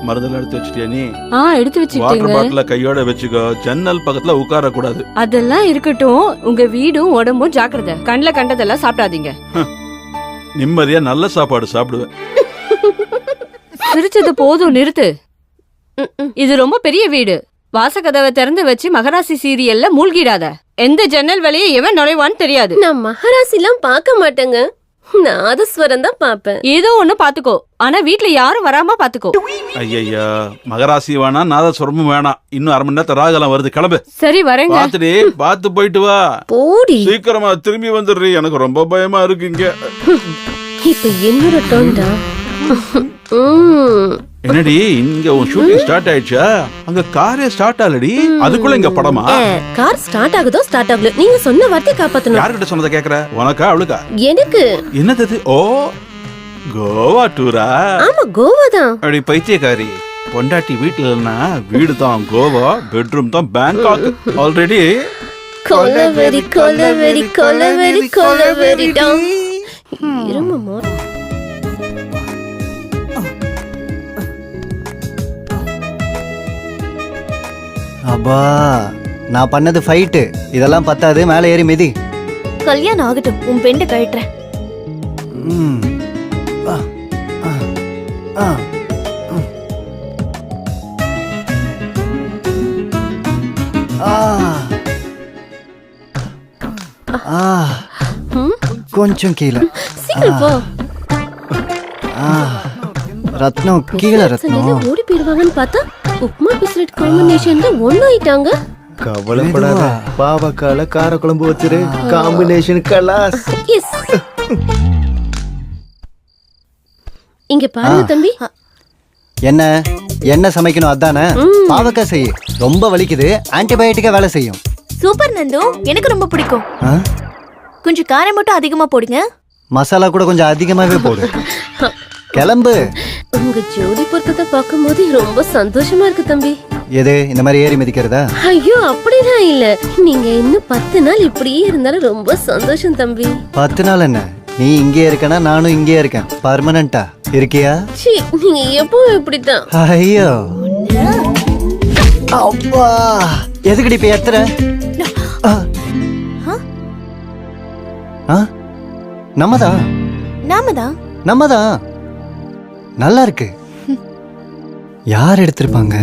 மருந்தெல்லாம் எடுத்து வச்சிட்டியா நீ? எடுத்து வாட்டர் வச்சுட்டீங்க. பாட்டில கையோட வச்சுக்கோ. ஜன்னல் பக்கத்துல உட்கார கூடாது. அதெல்லாம் இருக்கட்டும். உங்க வீடும் உடம்பும் ஜாக்கிரதை. கண்ணுல கண்டதெல்லாம் சாப்பிடாதீங்க. நிம்மதியா நல்ல சாப்பாடு சாப்பிடுவேன். சிரிச்சது போதும், நிறுத்து. இது ரொம்ப பெரிய வீடு. வாசக்கதவை திறந்து வச்சு மகராசி சீரியல்ல மூழ்கிடாத. எந்த ஜன்னல் வழியே எவன் நுழைவான்னு தெரியாது. நான் மகராசிலாம் பார்க்க மாட்டேங்க. நாதஸ்வரம் தான் பாப்பேன். ஏதோ ஒண்ணு பாத்துக்கோ. ஆனா வீட்ல யாரும் வராம பாத்துக்கோ. ஐயா, மகராசி வேணாம், நாதஸ்வரமும் வேணாம். இன்னும் 1/2 மணி நேரத்துல ராகலாம் வருது. கிளம்பு. சரி வரேங்க. பாத்துடி, பாத்து போயிட்டு வா. போடி. சீக்கிரமா திரும்பி வந்துடுறீ. எனக்கு ரொம்ப பயமா இருக்கு இங்க. இப்ப என்னோட டோன்டா. என்னடி இங்க உன் ஷூட்டிங் ஸ்டார்ட் ஆயிடுச்சா? அங்க காரே ஸ்டார்ட் ஆகலடி. அதுக்குள்ள இங்க படமா? கார் ஸ்டார்ட் ஆகுதோ ஸ்டார்ட் ஆகல. நீங்க சொன்ன வார்த்தை காப்பாத்தணும். யார்கிட்ட சொன்னதை கேக்குற? உனக்கா அவளுக்கா? எனக்கு. என்னது? ஓ, கோவா டூரா? ஆமா, கோவா தான். அப்படி பைத்தியக்காரி. பொண்டாட்டி வீட்டுல இல்லைன்னா வீடு தான் கோவா, பெட்ரூம் தான் பேங்காக். ஆல்ரெடி கொலவெறி கொலவெறி கொலவெறி கொலவெறி டாம். இருமமா. அப்பா, நான் பண்ணது ஃபைட்டு. இதெல்லாம் பத்தாது, மேலே ஏறி மிதி. கல்யாணம் ஆகட்டும், உன் பெண்டை கழட்டுறேன். கொஞ்சம் கீழே. சீக்கிரம் போ. ரத்னம் கீழே. ரத்னம் ஓடி போயிடுவாங்கன்னு பார்த்தா உப்மா பிஸ்கட் காம்பினேஷன் தான் ஒண்ணாயிட்டாங்க. கவலைப்படாத, பாவக்கால கார குழம்பு வச்சிரு. காம்பினேஷன் கலாஸ். எஸ். இங்க பாருங்க தம்பி. என்ன என்ன சமைக்கணும் அதானே? பாவக்காய் செய்ய ரொம்ப வலிக்குது. ஆன்டிபயோட்டிக்கா வேலை செய்யும். சூப்பர் நந்து, எனக்கு ரொம்ப பிடிக்கும். கொஞ்சம் காரம் மட்டும் அதிகமா போடுங்க. மசாலா கூட கொஞ்சம் அதிகமாவே போடு. கிளம்பு. உங்க ஜோடி பொருத்தத்தை பார்க்கும்போது ரொம்ப சந்தோஷமா இருக்கு தம்பி. எது இந்த மாதிரி ஏறி மிதிக்கிறதா? ஐயோ, அப்படிதான் இல்ல. நீங்க இன்னும் 10 நாள் இப்படியே இருந்தாலும் ரொம்ப சந்தோஷம் தம்பி. 10 நாள் என்ன? நீ இங்கே இருக்கனா, நானும் இங்கே இருக்கேன். பர்மனண்டா இருக்கியா? சீ, நீங்க எப்பவும் இப்படித்தான். ஐயோ அப்பா, எதுக்கடி இப்ப எத்தற? நம்மதான் நம்மதான். நல்லா இருக்கு. யார் எடுத்திருப்பாங்க?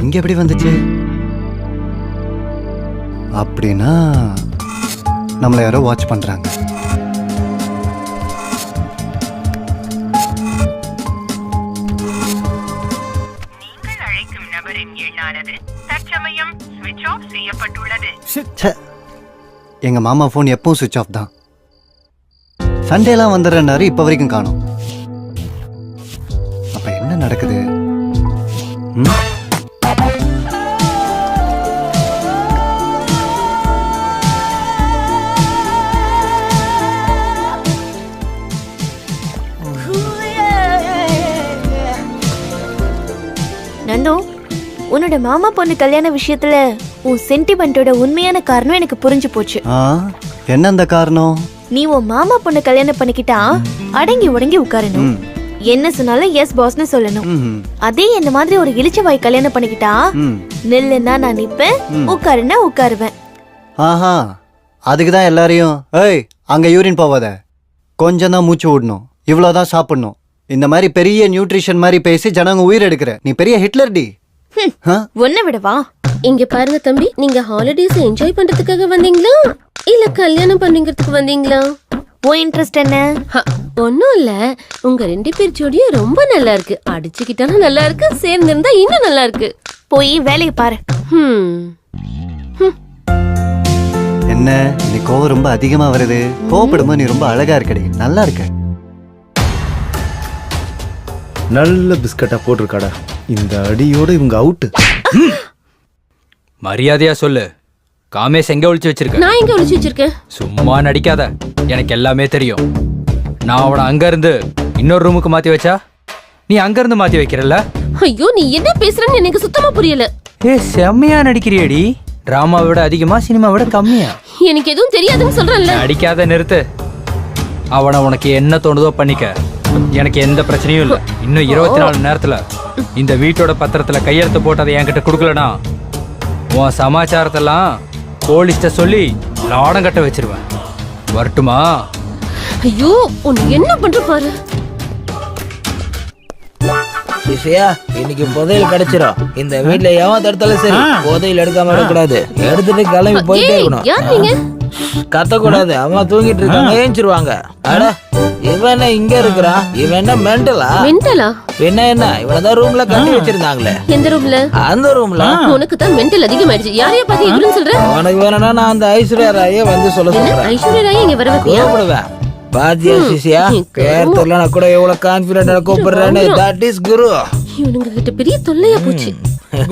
இங்க எப்படி வந்துச்சு? அப்படின்னா நம்மள யாரோ வாட்ச் பண்றாங்க. நீங்கள் அழைக்கும் நபரின் எண்ணானது தற்சமயம் ஸ்விட்ச் ஆஃப் செய்யப்பட்டுள்ளது. எங்க மாமா போன் எப்பவும் சுவிட்ச் ஆஃப் தான். சண்டேலாம் வந்துடுறனாரு, இப்ப வரைக்கும் காணோம். அப்ப என்ன நடக்குது? நந்து, உன்னோட மாமா பொண்ணு கல்யாண விஷயத்துல உன் சென்டிமெண்டோட உண்மையான காரணம் எனக்கு புரிஞ்சு போச்சு. என்ன அந்த காரணம்? நீ உன் மாமா பொண்ணு கல்யாணம் பண்ணிக்கிட்டா அடங்கி உடங்கி உட்காரணும். என்ன சொன்னாலும் எஸ் பாஸ்னு சொல்லணும். அதே என்ன மாதிரி ஒரு இளிச்சவாய் கல்யாணம் பண்ணிக்கிட்டா நில்லுன்னா நான் நிப்பேன், உட்காருன்னா உட்காருவேன். ஆஹா, அதுக்குதான் எல்லாரையும் ஏய் அங்க யூரின் போவாத, கொஞ்சம் தான் மூச்சு விடணும், இவ்வளவுதான் சாப்பிடணும், இந்த மாதிரி பெரிய நியூட்ரிஷன் மாதிரி பேசி ஜனங்க உயிர் எடுக்கிற. நீ பெரிய ஹிட்லர் டி. ஒன்ன விடவா? இங்க பாருங்க தம்பி, நீங்க ஹாலிடேஸ் என்ஜாய் பண்றதுக்காக வந்தீங்களா இல்ல கல்யாணம் பண்ணிக்கிறதுக்கு வந்தீங்களா? உன் இன்ட்ரெஸ்ட் என்ன? ஒன்னும் இல்ல, உங்க 2 பேர் ஜோடியும் ரொம்ப நல்லா இருக்கு. அடிச்சுக்கிட்டாலும் நல்லா இருக்கு, சேர்ந்து இருந்தா இன்னும் நல்லா இருக்கு. போய் வேலையை பாரு. என்ன நீ கோவம் ரொம்ப அதிகமா வருது? கோவப்படும்போது நீ ரொம்ப அழகா இருக்கடி, நல்லா இருக்க. நல்ல பிஸ்கட்டா போட்டிருக்காடா. இந்த அடியோட இவங்க அவுட். மரியாதையா சொல்லு, காமேஷ் எங்க ஒளிச்சு வச்சிருக்க? நான் எங்க ஒளிச்சு வச்சிருக்கேன்? சும்மா நடிக்காத, எனக்கு எல்லாமே தெரியும். நான் அவனை அங்க இருந்து இன்னொரு ரூமுக்கு மாத்தி வச்சா நீ அங்க இருந்து மாத்தி வைக்கிறல்ல? ஐயோ, நீ என்ன பேசுறன்னு எனக்கு சுத்தமா புரியல. செம்மையா நடிக்கிறியடி. டிராமா விட அதிகமா, சினிமா விட கம்மியா? எனக்கு எதுவும் தெரியாதுன்னு சொல்றேன்ல. நடிக்காத, நிறுத்து. அவனை உனக்கு என்ன தோணுதோ பண்ணிக்க, எனக்கு எந்த பிரச்சனையும் இல்லை. இன்னும் 24 நேரத்துல இந்த வீட்டோட பத்திரத்துல கையெழுத்து போட்டு அதை என்கிட்ட கொடுக்கலனா உன் சமாச்சாரத்தெல்லாம் போலீஸ்ட சொல்லி லாடம் கட்ட வச்சிருவேன். வரட்டுமா? ஐயோ உன்னை என்ன பண்ற பாரு. சிஷியா, இன்னைக்கு புதையல் கிடைச்சிரும். இந்த வீட்ல எவன் தடுத்தாலும் சரி புதையல் எடுக்காம இருக்கக்கூடாது. எடுத்துட்டு கிளம்பி போயிட்டே இருக்கணும். யார் நீங்க? கத்தக்கூடாது, அம்மா தூங்கிட்டு இருக்காங்க, ஏஞ்சிருவாங்க. அட இவன் என்ன இங்க இருக்கிறான்? இவன் என்ன மெண்டலா? மென்டலா? என்ன இவனதான் ரூம்ல கட்டி வச்சிருந்தாங்களே. எந்த ரூம்ல? அந்த ரூம்ல. உனக்கு தான் மென்டல் அதிகமாயிடுச்சு. யாரையா பார்த்து இவளுன்னு சொல்ற? உனக்கு வேணும்னா நான் அந்த ஐஸ்வர்யா ராயை வந்து சொல்ல சொல்றேன். ஐஸ்வர்யா ராய் இங்க வர வைப்பியா? கூப்பிடுவேன். பாத்தியா சிஷியா, பேர் தெரியல நான் கூட எவ்வளவு கான்பிடண்டா கூப்பிடுறேன்னு. தட் இஸ் குரு. இவனுங்க கிட்ட பெரிய தொல்லையா போச்சு.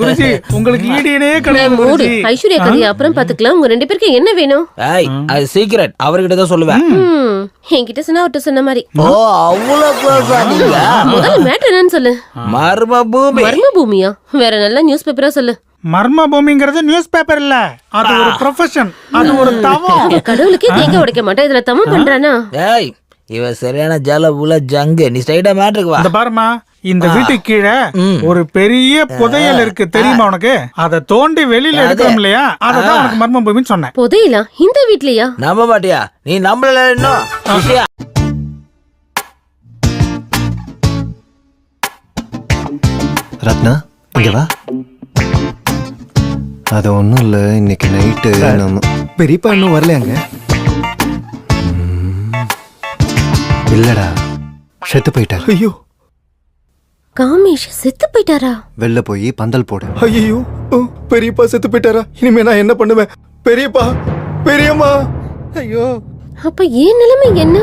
குருஜி உங்களுக்கு ஈடியனே மூடு. கிடையாது. ஐஸ்வர்யா கதையை அப்புறம் பாத்துக்கலாம். உங்க 2 பேருக்கு என்ன வேணும்? ஏய், அது சீக்ரெட். அவர்கிட்ட தான் சொல்லுவேன். என்கிட்ட சொன்னா அவர்கிட்ட சொன்ன மாதிரி. ஓ, அவ்வளவு close ஆனீங்களா? முதல்ல மேட்டர் என்னன்னு சொல்லு. மர்ம பூமி. மர்ம பூமியா? வேற நல்ல நியூஸ் பேப்பரா சொல்லு. மர்ம பூமிங்கிறது நியூஸ் பேப்பர் இல்ல, அது ஒரு ப்ரொஃபஷன், அது ஒரு தவம். கடவுளுக்கே தேங்க உடைக்க மாட்டேன், இதுல தமம் பண்றானா? ஏய், இவ சரியான ஜல புல ஜங்கு. நீ ஸ்ட்ரைட்டா மேட்ருக்கு வா. இந்த பாருமா, இந்த வீட்டுக்கு கீழே ஒரு பெரிய புதையல் இருக்கு தெரியுமா உனக்கு? அதை தோண்டி வெளியில எடுக்கிறோம் இல்லையா, அததான் உனக்கு மர்ம பூமின்னு சொன்னேன். புதையலா? இந்த வீட்லயா? நம்ப மாட்டியா? நீ நம்பல இன்னும் சிஷியா. ரத்னா இங்க வா. அது ஒன்றும் இல்லை, இன்னைக்கு நைட்டு நம்ம பெரியப்பா இன்னும் வரலையாங்க? இல்லடா, செத்து போயிட்டார். ஐயோ, காமேஷ் செத்து போயிட்டாரா? வெளில போய் பந்தல் போடு. ஐயோ, பெரியப்பா செத்து போயிட்டாரா? இனிமே நான் என்ன பண்ணுவேன்? பெரியப்பா, பெரியம்மா, ஐயோ. அப்ப ஏன் நிலைமை என்ன?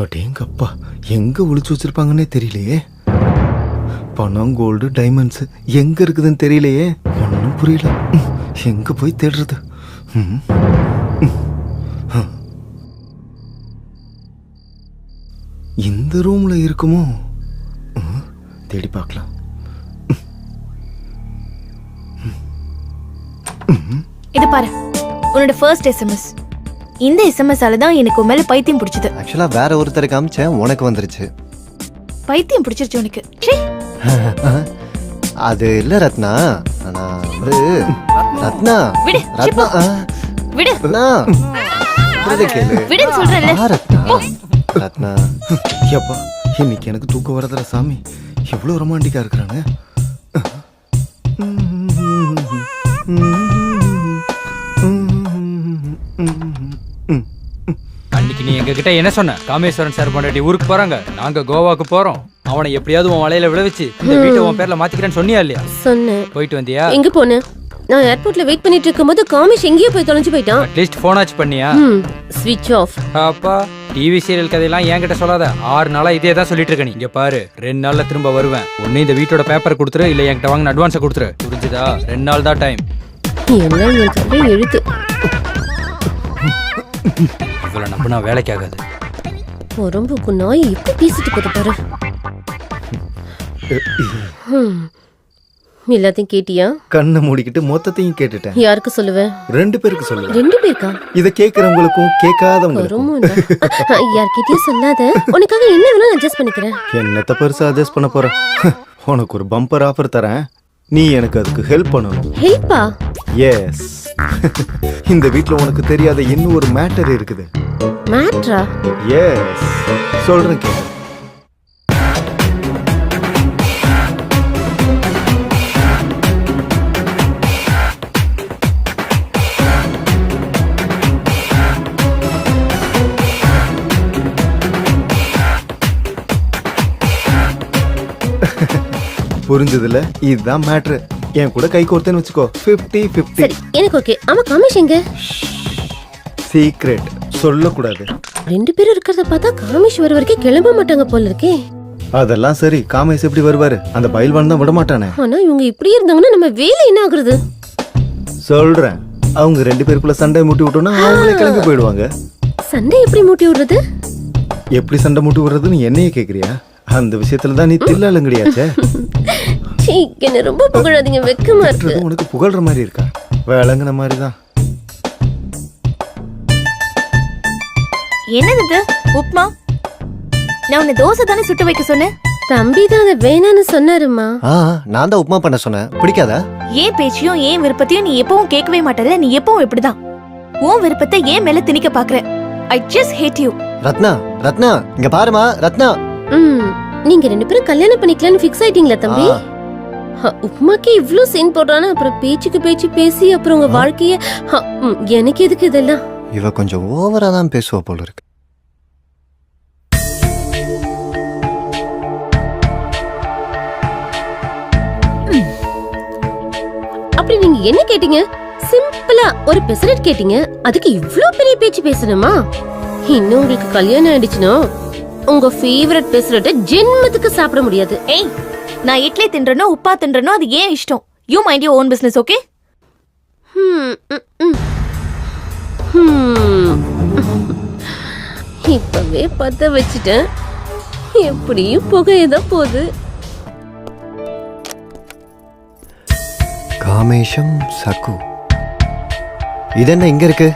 அடேங்கப்பா, எங்க ஒளிச்சு வச்சிருப்பாங்கன்னே தெரியலையே. பணம், கோல்டு, டைமண்ட்ஸ் எங்க இருக்குதுன்னு தெரியலையே. ஒன்றும் புரியல. எங்க போய் தேடுறது? இந்த ரூம்ல இருக்குமோ? தேடி பார்க்கலாம். இது பாரு, உன்னோட ஃபர்ஸ்ட் எஸ்எம்எஸ். இந்த எஸ்எம்எஸ்ஸால தான் எனக்கு உன் மேல பைத்தியம் பிடிச்சது. ஆக்சுவலா வேற ஒருத்தருக்கு அமிச்சேன், உனக்கு வந்துருச்சு. பைத்தியம் பிடிச்சிருச்சு உனக்கு. ச்சீ. அது இல்ல ரத்னா, ஆனா வந்து ரத்னா விடு, ரத்னா விடு. ரத்னா சொல்றதை கேளு. விடுன்னு சொல்றேன்ல. ரத்னா ரத்னா ஏப்பா, இன்னைக்கு எனக்கு தூக்கம் வரதுல சாமி. எவ்வளவு ரொமான்டிக்கா இருக்கிறாங்க. அன்னைக்கு நீ எங்க கிட்ட என்ன சொன்ன? காமேஸ்வரன் சார் பொண்டாட்டி ஊருக்கு போறாங்க, நாங்க கோவாக்கு போறோம், அவனை எப்படியாவது உன் வலையில விளைவிச்சு இந்த வீட்டை உன் பேர்ல மாத்திக்கிறேன்னு சொன்னியா இல்லையா? சொன்னேன். போயிட்டு வந்தியா? எங்க போன? நான் ஏர்போர்ட்ல வெயிட் பண்ணிட்டு இருக்கும்போது காமேஷ் எங்கேயோ போய் தொலைஞ்சு போயிட்டான். அட்லீஸ்ட் போன் ஆச்சு பண்ணியா? ஸ்விட்ச் ஆஃப். அப்பா, டிவி சீரியல் கதையெல்லாம் என்கிட்ட சொல்லாத. 6 நாளா இதே தான் சொல்லிட்டு இருக்க நீ. இங்க பாரு, 2 நாள்ல திரும்ப வருவேன். ஒண்ணு இந்த வீட்டோட பேப்பர் கொடுத்துரு, இல்ல என்கிட்ட வாங்கின அட்வான்ஸை கொடுத்துரு. புரிஞ்சுதா? 2 நாள் தான் டைம். எல்லாம் என் தப்பே எழுத்து. இவ்வளவு நம்பினா வேலைக்கு ஆகாது. உடம்புக்கு நாய் இப்படி பேசிட்டு போது பாரு. எல்லாத்தையும் கேட்டியா? கண்ணை மூடிக்கிட்டு மொத்தத்தையும் கேட்டுட்டேன். யாருக்கு சொல்லுவேன்? 2 பேருக்கு சொல்லுவேன். 2 பேருக்கா? இதை கேட்கறவங்களுக்கும் கேட்காதவங்களுக்கும். யார்கிட்டயும் சொல்லாத. உனக்காக என்ன வேணாலும் அட்ஜஸ்ட் பண்ணிக்கிறேன். என்னத்த பெருசா அட்ஜஸ்ட் பண்ண போறேன்? உனக்கு ஒரு பம்பர் ஆஃபர் தரேன், நீ எனக்கு அதுக்கு ஹெல்ப் பண்ணணும். ஹெல்ப்பா? எஸ். இந்த வீட்ல உனக்கு தெரியாத இன்னும் ஒரு மேட்டர் இருக்குது. மேட்ரா? எஸ், சொல்றேன் கேளு. புரிஞ்சதுல? இதுதான் மேட்ரு. என் கூட கை கோர்த்தேன்னு வச்சுக்கோ, 50-50. சரி, எனக்கு ஓகே. ஆமா, காமேஷ் எங்க? சீக்ரெட் சொல்லக்கூடாது. 2 பேரும் இருக்கிறத பார்த்தா காமேஷ் வர வரைக்கும் கிளம்ப மாட்டாங்க போல இருக்கே. அதெல்லாம் சரி, காமேஷ் எப்படி வருவாரு? அந்த பயில்வான் தான் விட மாட்டானே. ஆனா இவங்க இப்படி இருந்தாங்கன்னா நம்ம வேலை என்ன ஆகுறது? சொல்றேன், அவங்க 2 பேருக்குள்ள சண்டை மூட்டி விட்டோம்னா அவங்களே கிளம்பி போயிடுவாங்க. சண்டை எப்படி மூட்டி விடுறது? எப்படி சண்டை மூட்டி விடுறதுன்னு என்னையே கேக்குறியா? அந்த விஷயத்துல தான் நீ தில்லாலங்கடியாச்சே. என்ன ரொம்ப புகழாதீங்க, வெக்கமா இருக்கு. உனக்கு புகழ்ற மாதிரி இருக்கா? விளங்குன மாதிரி தான். என்னது இது உப்மா? நான் உன்னை தோசை தானே சுட்டு வைக்க சொன்னேன். தம்பி தான் அதை வேணான்னு சொன்னாருமா. நான் தான் உப்புமா பண்ண சொன்னேன், பிடிக்காதா? ஏன் பேச்சையும் ஏன் விருப்பத்தையும் நீ எப்பவும் கேட்கவே மாட்டல. நீ எப்பவும் இப்படிதான் உன் விருப்பத்தை ஏன் மேல திணிக்க பாக்குற. I just hate you. Ratna, Ratna இங்க பாருமா. ரத்னா, நீங்க 2 பேரும் கல்யாணம் பண்ணிக்கலாம்னு ஃபிக்ஸ் ஆயிட்டீங்களா தம்பி? உப்புமாக்கு இவ்ளோ சீன் போடுறானா, அப்புறம் பேச்சுக்கு பேச்சு பேசி அப்புறம் உங்க வாழ்க்கைய எனக்கு எதுக்கு இதெல்லாம்? இவ கொஞ்சம் ஓவரா தான் பேசுவா போல இருக்கு. அப்படி நீங்க என்ன கேட்டீங்க? சிம்பிளா ஒரு பெசரட் கேட்டீங்க, அதுக்கு இவ்ளோ பெரிய பேச்சு பேசணுமா? இன்னும் உங்களுக்கு கல்யாணம் ஆயிடுச்சுனா உங்க ஃபேவரட் பெசரட்டை ஜென்மத்துக்கு சாப்பிட முடியாது. ஏய், நான் இட்லி தின்றனோ உப்பா தின்றனோ அது ஏன் இஷ்டம். You mind your own business, okay? இப்பவே பத்த வச்சுட்டேன், எப்படியும் புகையதான் போகுது. காமேஷம் சகு, இது என்ன இங்க இருக்கு?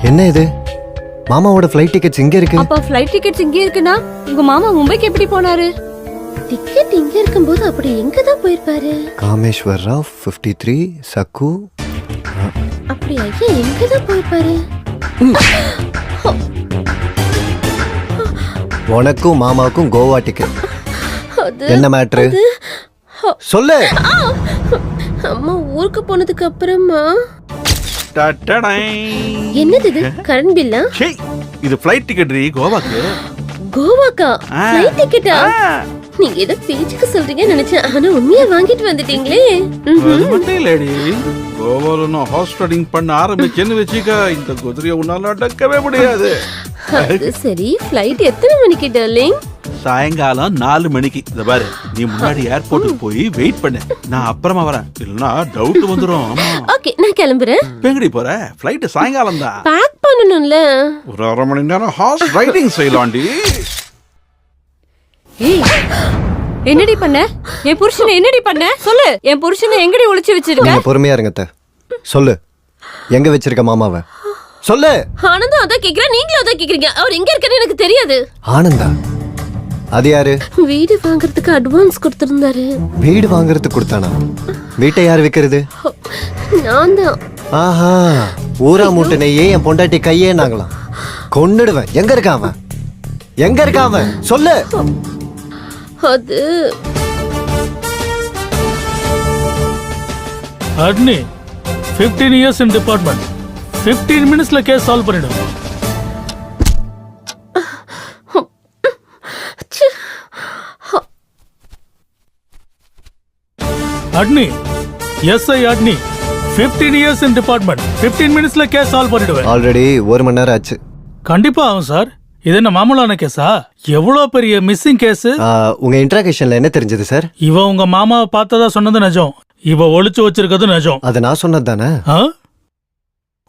என்ன இது? மாமாவோட ஃப்ளைட் டிக்கெட்ஸ் இங்க இருக்கு. அப்ப ஃப்ளைட் டிக்கெட்ஸ் இங்கே இருக்குன்னா உங்க மாமா மும்பைக்கு எப்படி போனாரு? டிக்கெட் இங்க இருக்கும்போது அப்படி எங்க தான் போயிருப்பாரு? காமேஸ்வர் ராவ் 53 சகு. அப்படி ஐயா எங்க தான் போயிருப்பாரு? உனக்கும் மாமாவுக்கும் கோவா டிக்கெட். என்ன மேட்ரு சொல்லு. அம்மா ஊருக்கு போனதுக்கு அப்புறமா டடடை. என்னது இது? கரண்ட் பில்லா? ச்சே, இது ஃப்ளைட் டிக்கெட் கோவாக்கு. கோவாக்கா ஃப்ளைட் டிக்கெட்டா? நீங்க ஏதோ பேச்சுக்கு சொல்றீங்கன்னு நினைச்சேன், ஆனா உண்மையா வாங்கிட்டு வந்துட்டீங்களே. அது மட்டும் இல்லடி, கோவால நான் ஹார்ஸ் ரைடிங் பண்ண ஆரம்பிச்சேன்னு வச்சுக்க, இந்த குதிரையை உன்னால அடக்கவே முடியாது. அது சரி, ஃப்ளைட் எத்தனை மணிக்கு டார்லிங்? சாயங்காலம் 4 மணிக்கு. இந்த பாரு, நீ முன்னாடி ஏர்போர்ட்டுக்கு போய் வெயிட் பண்ணு, நான் அப்புறமா வரேன், இல்லனா டவுட் வந்துரும். ஆமா, ஓகே, நான் கிளம்புறேன். எங்கடி போற? ஃப்ளைட் சாயங்காலம் தான். பேக் பண்ணனும்ல. ஒரு 1/2 மணி நேரம் ஹார்ஸ் ரைடிங் செய்யலாம்டி. ஏய், என்னடி பண்ண? என் புருஷனை என்னடி பண்ண? சொல்லு. என் புருஷனை எங்கடி ஒளிச்சு வச்சிருக்க? நீங்க பொறுமையா இருங்க அத்தை. சொல்லு, எங்க வச்சிருக்க மாமாவை சொல்லு. ஆனந்தம் அதான் கேக்குறேன், நீங்களும் அதான் கேக்குறீங்க. அவர் எங்க இருக்காருன்னு எனக்கு தெரியாது. ஆனந்தா? அது யாரு? வீடு வாங்குறதுக்கு அட்வான்ஸ் கொடுத்திருந்தாரு. வீடு வாங்குறதுக்கு கொடுத்தானா? வீட்டை யார் விக்கிறது? நான் தான். ஆஹா, ஊரா மூட்டை நெய்யே என் பொண்டாட்டி கையே நாங்களாம். கொன்னுடுவேன். எங்க இருக்கான் அவன்? எங்க இருக்கான் அவன்? சொல்லு. அது அட்னி 15 இயர்ஸ் இன் டிபார்ட்மெண்ட், 15 மினிட்ஸ்ல கேஸ் சால்வ் பண்ணிடும். அட்னி, எஸ்ஐ அட்னி, 15 இயர்ஸ் இன் டிபார்ட்மெண்ட், 15 மினிட்ஸ்ல கேஸ் சால்வ் பண்ணிடுவேன். ஆல்ரெடி 1 மணி நேரம் ஆச்சு. கண்டிப்பா ஆகும் சார். இது என்ன மாமூலான கேஸா? எவ்வளவு பெரிய மிஸ்ஸிங் கேஸ். உங்க இன்ட்ராகேஷன்ல என்ன தெரிஞ்சது சார்? இவ உங்க மாமாவை பார்த்ததா சொன்னது நிஜம், இவ ஒளிச்சு வச்சிருக்கிறது நிஜம். அது நான் சொன்னது தானே?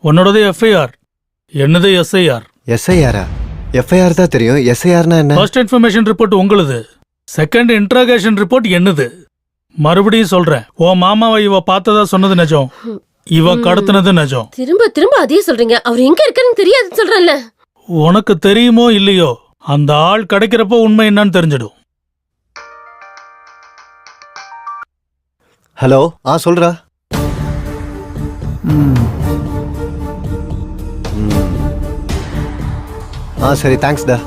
உன்னோடது எஃப்ஐஆர், என்னது எஸ்ஐஆர். எஸ்ஐஆரா? எஃப்ஐஆர் தான் தெரியும், எஸ்ஐஆர்னா என்ன? ஃபர்ஸ்ட் இன்ஃபர்மேஷன் ரிப்போர்ட் உங்களுது, செகண்ட் இன்ட்ராகேஷன் ரிப்போர்ட் என்னது. மறுபடியும் சொல்றேன், உன் மாமாவை இவ பார்த்ததா சொன்னது நிஜம், இவ கடத்தினது நிஜம். திரும்ப திரும்ப அதே சொல்றீங்க. அவர் எங்க இருக்காருன்னு தெரியாதுன்னு சொல்றேன்ல. உனக்கு தெரியுமோ இல்லையோ, அந்த ஆள் கிடைக்கிறப்போ உண்மை என்னன்னு தெரிஞ்சிடும். ஹலோ, சொல்றா. சரி, தேங்க்ஸ் டா.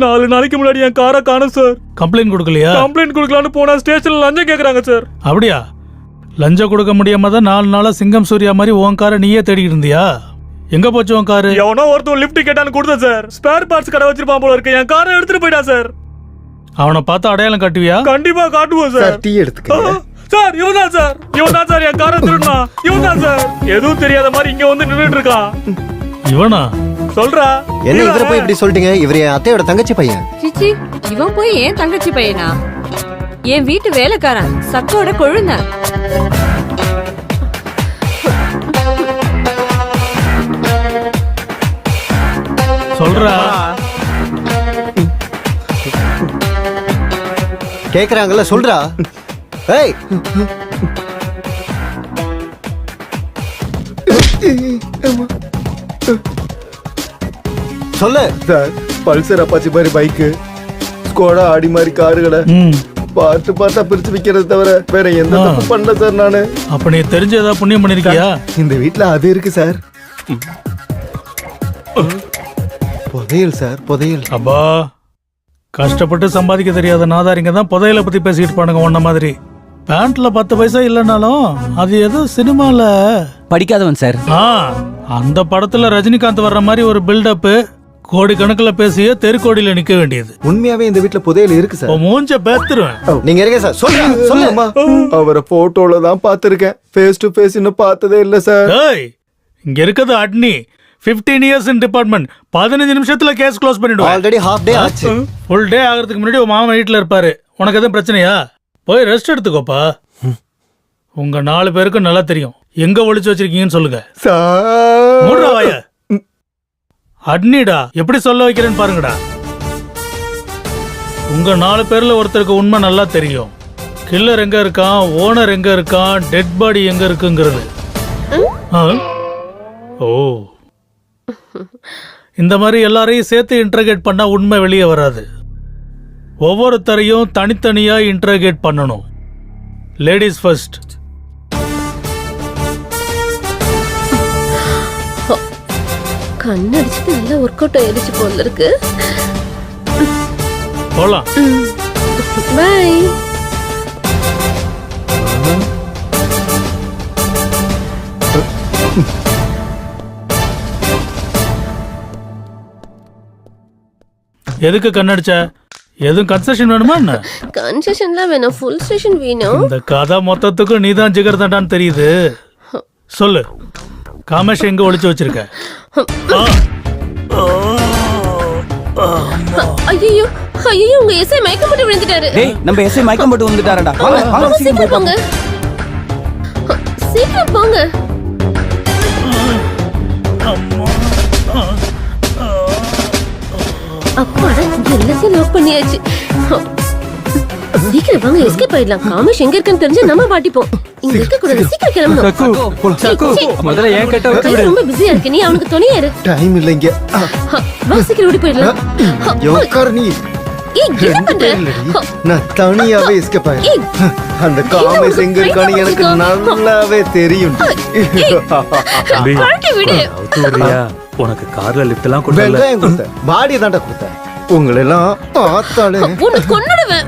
நாலு நாளைக்கு முன்னாடி என் காரை காணும் சார். கம்ப்ளைண்ட் கொடுக்கலையா? கம்ப்ளைண்ட் கொடுக்கலான்னு போனா ஸ்டேஷன்ல லஞ்சம் கேக்குறாங்க சார். அப்படியா? லஞ்சம் கொடுக்க முடியாம தான் 4 நாளா சிங்கம் சூர்யா மாதிரி உன் காரை நீயே தேடிட்டு இருந்தியா? எங்க போச்சு உன் காரு? எவனோ ஒருத்தன் லிஃப்ட் கேட்டான்னு கொடுத்தேன் சார். ஸ்பேர் பார்ட்ஸ் கடை வச்சிருப்பான் போல இருக்கு. என் காரை எடுத்துட்டு போயிட்டான் சார். அவனை பார்த்து அடையாளம் காட்டுவியா? கண்டிப்பா காட்டுவோம் சார். டீ எடுத்துக்க சார். இவன்தான் சார், இவன்தான் சார் என் காரை திருடுனா. இவன்தான் சார், எதுவும் தெரியாத மாதிரி இங்க வந்து நின்னுட்டு இருக்கான். இவனா? சொல்றா. என்ன இவரை போய் இப்படி சொல்லிட்டீங்க? இவர் என் அத்தையோட தங்கச்சி பையன். சிச்சி, இவன் போய் ஏன் தங்கச்சி பையனா? என் வீட்டு வேலைக்காரன், சக்கோட கொழுந்தன். சொல்றா. கேக்குறாங்கல்ல சொல்றா. ஏய் சொல்லு. சார் பல்சர் அப்பாச்சி மாதிரி பைக்கு, ஸ்கோடா ஆடி மாதிரி காருகளை ம். பார்த்து பார்த்தா பிரிச்சு விக்கிறது தவிர வேற எந்த தப்பு பண்ணல சார் நானு. அப்ப நீ தெரிஞ்ச ஏதாவது புண்ணியம் பண்ணிருக்கியா? இந்த வீட்ல அது இருக்கு சார். புதையல் சார், புதையல். அப்பா, கஷ்டப்பட்டு சம்பாதிக்க தெரியாத நாதாரிங்க தான் புதையலை பத்தி பேசிட்டு பானுங்க உன்ன மாதிரி. பேண்ட்ல 10 பைசா இல்லைனாலும் அது ஏதோ சினிமால படிக்காதவன் சார். அந்த படத்துல ரஜினிகாந்த் வர்ற மாதிரி ஒரு பில்டப், கோடி கணக்கில் பேசிய தெருக்கோடியில நிக்க வேண்டியது. உண்மையாவே இந்த வீட்ல புதையல் இருக்கு சார். மூஞ்ச பேத்துருவேன். நீங்க இருக்க சார். சொல்லுங்க சொல்லுமா. அவரை போட்டோல தான் பாத்துருக்கேன், ஃபேஸ் டு ஃபேஸ் இன்னும் பார்த்ததே இல்ல சார். ஏய், இங்க இருக்குது அட்னி 15 இயர்ஸ் இன் டிபார்ட்மெண்ட். 15 நிமிஷத்துல கேஸ் க்ளோஸ் பண்ணிடுவோம். ஆல்ரெடி ஹாஃப் டே ஆச்சு. ஃபுல் டே ஆகிறதுக்கு முன்னாடி உன் மாமன் வீட்டுல இருப்பாரு. உனக்கு எதுவும் பிரச்சனையா? போய் ரெஸ்ட் எடுத்துக்கோப்பா. உங்க 4 பேருக்கும் நல்லா தெரியும் எங்க ஒளிச்சு வச்சிருக்கீங்கன்னு சொல்லுங்க. மூடுறா வாய. அட்னிடா, எப்படி சொல்ல வைக்கிறேன்னு பாருங்கடா. உங்க 4 பேர்ல ஒருத்தருக்கு உண்மை நல்லா தெரியும். கில்லர் எங்க இருக்கான், ஓனர் எங்க இருக்கான், டெட் பாடி எங்க இருக்குங்கிறது. ஓ, இந்த மாதிரி எல்லாரையும் சேர்த்து இன்டர்கேட் பண்ணா உண்மை வெளியே வராது. ஒவ்வொருத்தரையும் தனித்தனியா இன்டர்கேட் பண்ணணும். Ladies first. கண்ணடிச்சது நல்லா ஒர்க் அவுட் ஆயிடுச்சு போல இருக்கு. போலாம். பை. எதுக்கு கண்ணடிச்ச? எதுவும் கன்செஷன் வேணுமா என்ன? கன்செஷன்லாம் வேணும், ஃபுல் ஸ்டேஷன் வேணும். இந்த கதை மொத்தத்துக்கும் நீதான் ஜிகர் தண்டான்னு தெரியுது. சொல்லு, காமேஷ் எங்க ஒளிச்சு வச்சிருக்க? ஐயோ ஐயோ, உங்க எஸ்ஐ மயக்கம் போட்டு விழுந்துட்டாரு. டேய், நம்ம எஸ்ஐ மயக்கம் போட்டு வந்துட்டாரடா. வாங்க சீக்கிரம் போங்க, சீக்கிரம் போங்க. அப்பாடா, எல்லாத்தையும் லாக் பண்ணியாச்சு. சீக்கிரம் வாங்க, எஸ்கேப் ஆயிடலாம். காமேஷ் எங்க இருக்குன்னு தெரிஞ்சா நம்ம மாட்டிப்போம். இங்க இருக்க கூடாது, சீக்கிரம் கிளம்பணும். முதல்ல ஏன் கேட்ட வச்சு கை ரொம்ப பிஸியா இருக்கு, நீ அவனுக்கு துணையா இரு. டைம் இல்லைங்க. வா, சீக்கிரம் ஓடி போயிடலாம். யோக்கார் நீ ஏய், என்ன பண்ற? நான் தனியாவே எஸ்கேப் ஆயிடுறேன். அந்த காமேஷ் எங்க இருக்கான்னு எனக்கு நல்லாவே தெரியும். கழட்டி விடு. உனக்கு கார்ல லிஃப்ட் எல்லாம் வெங்காயம் கொடுத்தேன், பாடி தாண்டா கொடுத்தேன். உங்களை எல்லாம் பார்த்தாலே உன்னை கொன்னுடுவேன்.